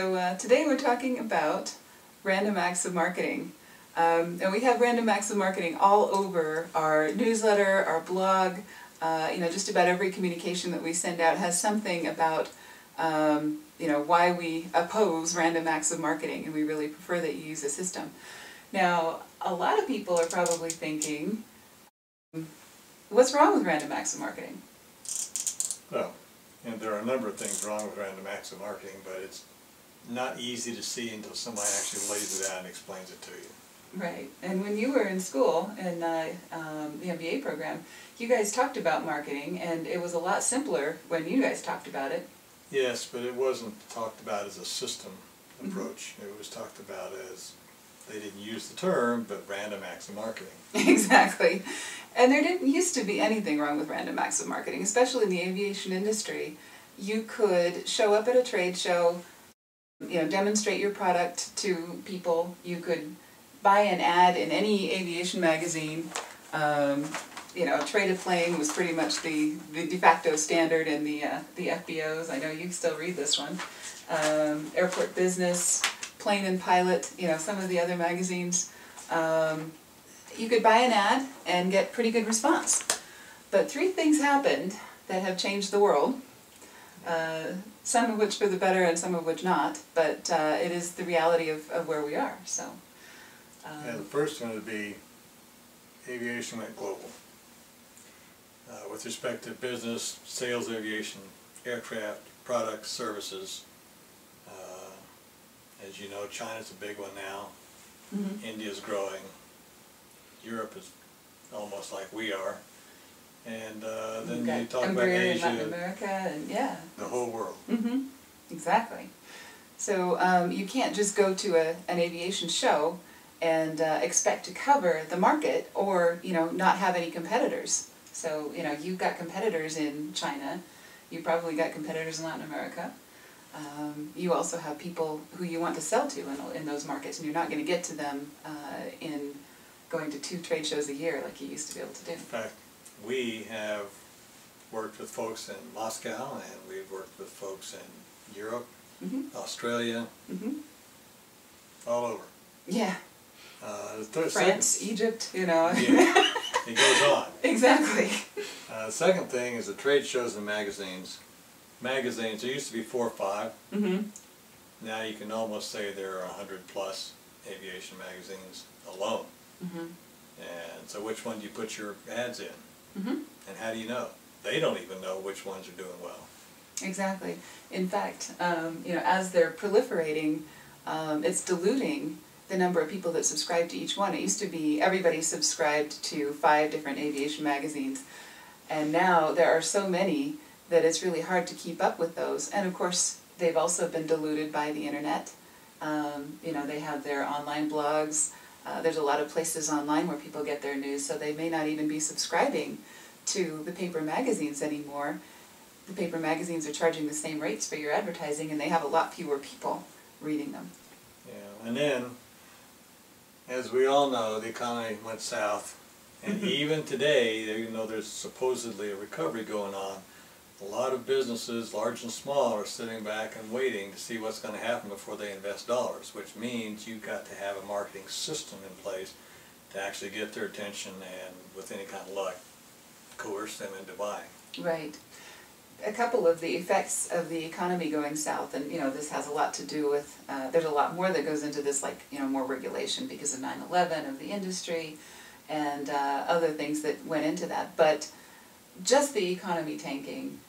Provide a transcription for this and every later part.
So today we're talking about random acts of marketing. And we have random acts of marketing all over our newsletter, our blog, just about every communication that we send out has something about why we oppose random acts of marketing, and we really prefer that you use a system. Now, a lot of people are probably thinking, what's wrong with random acts of marketing? Well, and there are a number of things wrong with random acts of marketing, but it's not easy to see until somebody actually lays it out and explains it to you. Right. And when you were in school, in the MBA program, you guys talked about marketing, and it was a lot simpler when you guys talked about it. Yes, but it wasn't talked about as a system approach. It was talked about as, they didn't use the term, but random acts of marketing. Exactly. And there didn't used to be anything wrong with random acts of marketing, especially in the aviation industry. You could show up at a trade show, demonstrate your product to people. You could buy an ad in any aviation magazine. Trade a plane was pretty much the de facto standard in the FBOs. I know you still read this one. Airport Business, Plane and Pilot, some of the other magazines. You could buy an ad and get pretty good response. But three things happened that have changed the world. Some of which for the better and some of which not, but it is the reality of where we are. So, and the first one would be aviation went global. With respect to business, sales, aviation, aircraft, products, services. As you know, China's a big one now. Mm-hmm. India's growing. Europe is almost like we are. And then you talk about Asia, Latin America, and the whole world. Mm-hmm. Exactly. So you can't just go to an aviation show and expect to cover the market, or not have any competitors. So you've got competitors in China. You probably got competitors in Latin America. You also have people who you want to sell to in those markets, and you're not going to get to them in going to 2 trade shows a year like you used to be able to do. In fact, we have worked with folks in Moscow, and we've worked with folks in Europe, mm-hmm. Australia, mm-hmm. all over. Yeah. France, Egypt, Yeah, it goes on. Exactly. The second thing is the trade shows and magazines. Magazines, there used to be 4 or 5. Mm-hmm. Now you can almost say there are 100 plus aviation magazines alone. Mm-hmm. And so which one do you put your ads in? Mm-hmm. And how do you know? They don't even know which ones are doing well. Exactly. In fact, as they're proliferating, it's diluting the number of people that subscribe to each one. It used to be everybody subscribed to 5 different aviation magazines, and now there are so many that it's really hard to keep up with those. And of course, they've also been diluted by the internet. They have their online blogs. There's a lot of places online where people get their news, so they may not even be subscribing to the paper magazines anymore. The paper magazines are charging the same rates for your advertising, and they have a lot fewer people reading them. Yeah, and then, as we all know, the economy went south, and even today, even though there's supposedly a recovery going on, a lot of businesses, large and small, are sitting back and waiting to see what's going to happen before they invest dollars, which means you've got to have a marketing system in place to actually get their attention and, with any kind of luck, coerce them into buying. Right. A couple of the effects of the economy going south, and this has a lot to do with, there's a lot more that goes into this, like more regulation because of 9/11, of the industry, and other things that went into that. But just the economy tanking,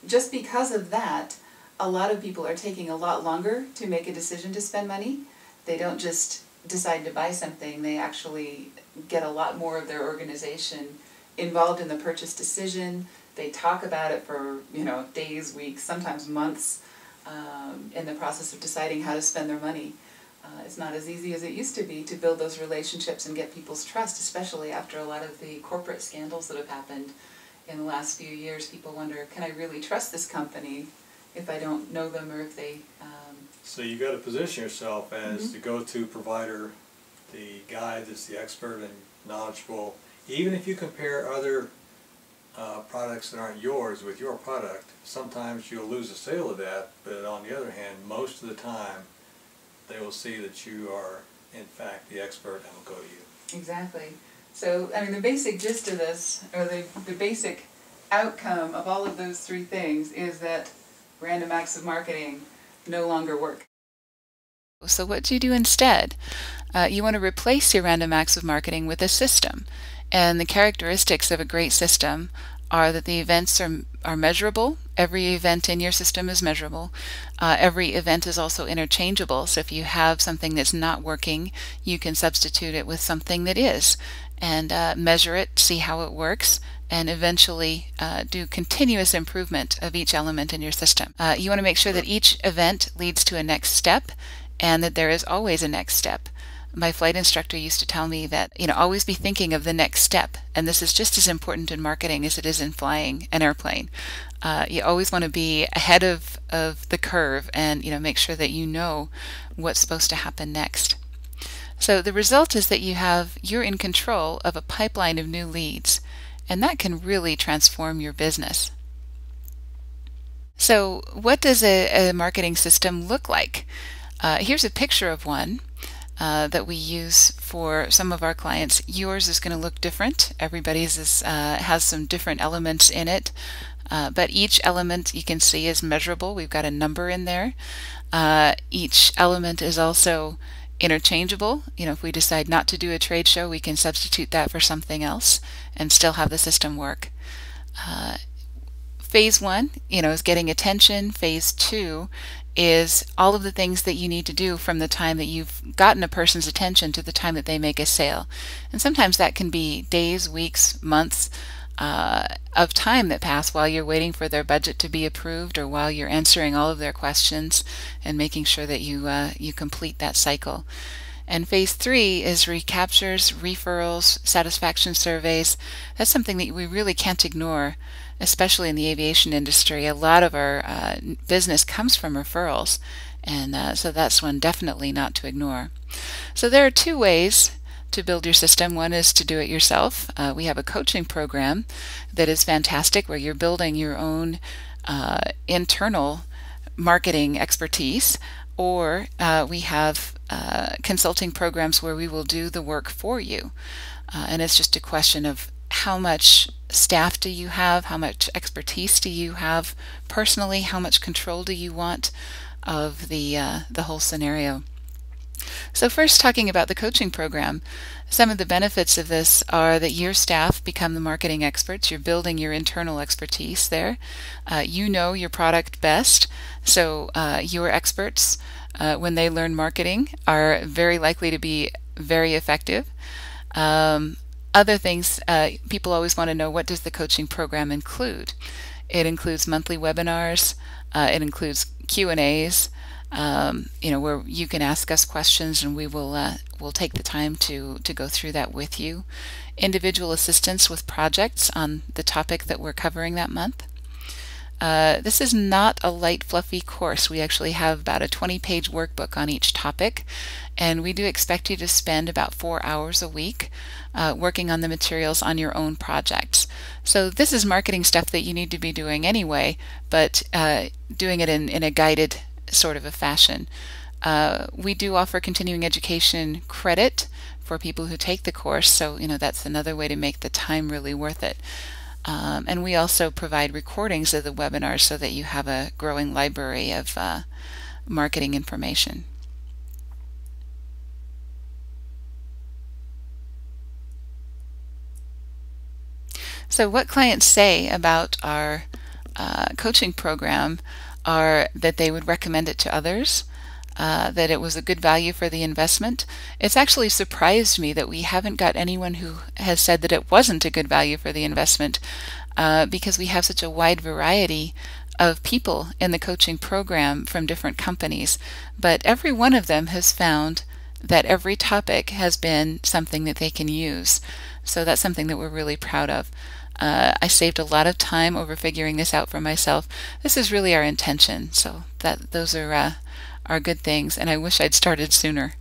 just because of that, a lot of people are taking a lot longer to make a decision to spend money. They don't just decide to buy something, they actually get a lot more of their organization involved in the purchase decision. They talk about it for days, weeks, sometimes months in the process of deciding how to spend their money. It's not as easy as it used to be to build those relationships and get people's trust, especially after a lot of the corporate scandals that have happened in the last few years. People wonder, can I really trust this company if I don't know them, or if they... So you got to position yourself as mm-hmm. the go-to provider, the guy that's the expert and knowledgeable. Even if you compare other products that aren't yours with your product, sometimes you'll lose a sale of that, but on the other hand, most of the time, they will see that you are, in fact, the expert and will go to you. Exactly. So, I mean, the basic gist of this, or the basic outcome of all of those three things is that random acts of marketing no longer work. So what do you do instead? You want to replace your random acts of marketing with a system. And the characteristics of a great system are that the events are measurable. Every event in your system is measurable. Every event is also interchangeable. So if you have something that's not working, you can substitute it with something that is, and measure it, see how it works, and eventually do continuous improvement of each element in your system. You want to make sure that each event leads to a next step, and that there is always a next step. My flight instructor used to tell me that, always be thinking of the next step. And this is just as important in marketing as it is in flying an airplane. You always want to be ahead of the curve and, make sure that you know what's supposed to happen next. So the result is that you're in control of a pipeline of new leads, and that can really transform your business. So what does a marketing system look like? Here's a picture of one that we use for some of our clients. Yours is going to look different. Everybody's has some different elements in it, but each element you can see is measurable. We've got a number in there. Each element is also interchangeable. If we decide not to do a trade show, we can substitute that for something else and still have the system work. Phase 1, is getting attention. Phase 2 is all of the things that you need to do from the time that you've gotten a person's attention to the time that they make a sale. And sometimes that can be days, weeks, months of time that pass while you're waiting for their budget to be approved, or while you're answering all of their questions and making sure that you complete that cycle. And phase 3 is recaptures, referrals, satisfaction surveys. That's something that we really can't ignore, especially in the aviation industry. A lot of our business comes from referrals, and so that's one definitely not to ignore. So there are two ways to build your system. One is to do it yourself. We have a coaching program that is fantastic, where you're building your own internal marketing expertise, or we have consulting programs where we will do the work for you. And it's just a question of how much staff do you have, how much expertise do you have personally, how much control do you want of the whole scenario. So first, talking about the coaching program, some of the benefits of this are that your staff become the marketing experts. You're building your internal expertise there. You know your product best, so your experts, when they learn marketing, are very likely to be very effective. Other things, people always want to know, what does the coaching program include? It includes monthly webinars. It includes Q&As. Where you can ask us questions, and we'll take the time to go through that with you. Individual assistance with projects on the topic that we're covering that month. This is not a light, fluffy course. We actually have about a 20-page workbook on each topic, and we do expect you to spend about 4 hours a week working on the materials on your own projects. So this is marketing stuff that you need to be doing anyway, but doing it in a guided sort of a fashion. We do offer continuing education credit for people who take the course, so that's another way to make the time really worth it. And we also provide recordings of the webinars so that you have a growing library of marketing information. So what clients say about our coaching program are that they would recommend it to others, that it was a good value for the investment. It's actually surprised me that we haven't got anyone who has said that it wasn't a good value for the investment, because we have such a wide variety of people in the coaching program from different companies. But every one of them has found that every topic has been something that they can use. So that's something that we're really proud of. I saved a lot of time over figuring this out for myself. This is really our intention, so those are good things, and I wish I'd started sooner.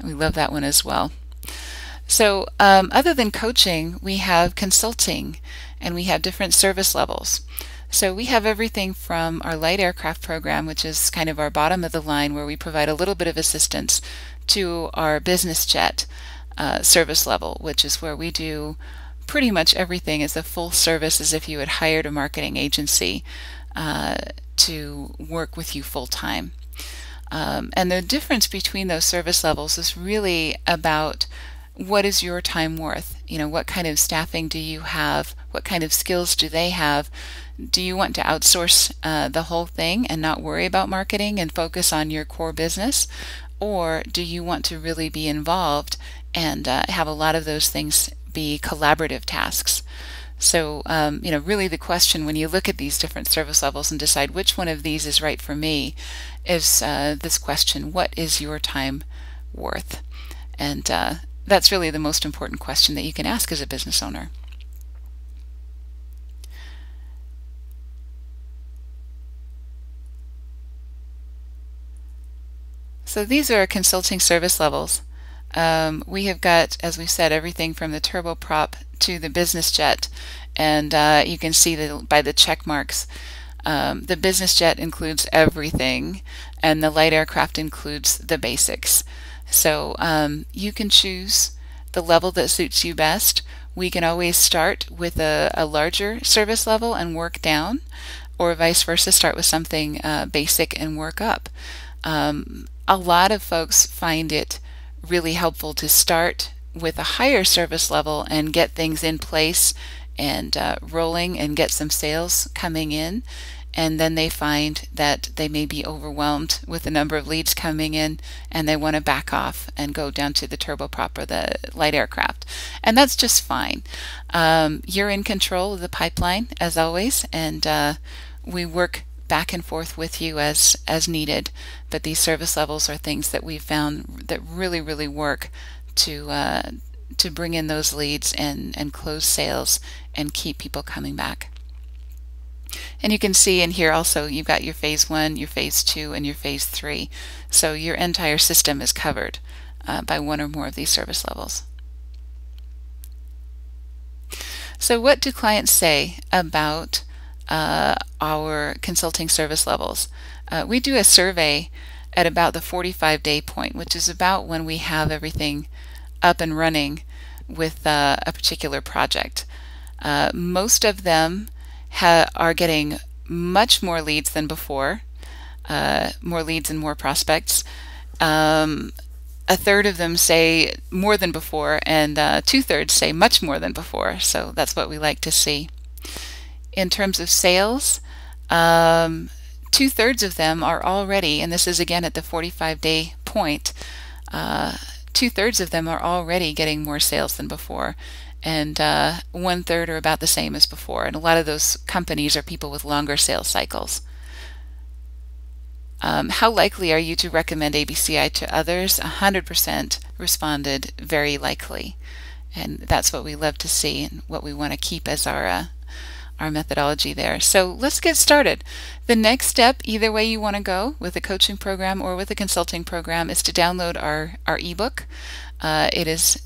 We love that one as well. So other than coaching, we have consulting, and we have different service levels. So we have everything from our light aircraft program, which is kind of our bottom of the line, where we provide a little bit of assistance, to our business jet service level, which is where we do pretty much everything as a full service, as if you had hired a marketing agency to work with you full time. And the difference between those service levels is really about what is your time worth? What kind of staffing do you have? What kind of skills do they have? Do you want to outsource the whole thing and not worry about marketing and focus on your core business? Or do you want to really be involved and have a lot of those things be collaborative tasks? So, really the question when you look at these different service levels and decide which one of these is right for me is this question: what is your time worth? And that's really the most important question that you can ask as a business owner. So these are our consulting service levels. We have got, as we said, everything from the turboprop to the business jet, and you can see that by the check marks. The business jet includes everything, and the light aircraft includes the basics. So you can choose the level that suits you best. We can always start with a larger service level and work down, or vice versa, start with something basic and work up. A lot of folks find it really helpful to start with a higher service level and get things in place and rolling and get some sales coming in, and then they find that they may be overwhelmed with the number of leads coming in and they want to back off and go down to the turboprop or the light aircraft, and that's just fine. You're in control of the pipeline as always, and we work back and forth with you as needed, but these service levels are things that we've found that really work to bring in those leads and close sales and keep people coming back. And you can see in here also you've got your phase 1, your phase 2, and your phase 3. So your entire system is covered by one or more of these service levels. So what do clients say about our consulting service levels? We do a survey at about the 45-day point, which is about when we have everything up and running with a particular project. Most of them are getting much more leads than before, more leads and more prospects. A third of them say more than before, and 2/3 say much more than before. So that's what we like to see. In terms of sales, 2/3 of them are already, and this is again at the 45-day point, 2/3 of them are already getting more sales than before, and 1/3 are about the same as before. And a lot of those companies are people with longer sales cycles. How likely are you to recommend ABCI to others? 100% responded very likely, and that's what we love to see and what we want to keep as our methodology there. So let's get started. The next step, either way you want to go, with a coaching program or with a consulting program, is to download our ebook. It is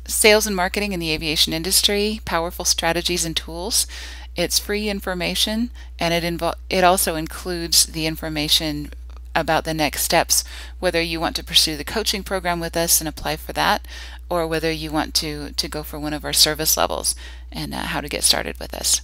Sales and Marketing in the Aviation Industry, Powerful Strategies and Tools. It's free information, and it also includes the information about the next steps, whether you want to pursue the coaching program with us and apply for that, or whether you want to go for one of our service levels and how to get started with us.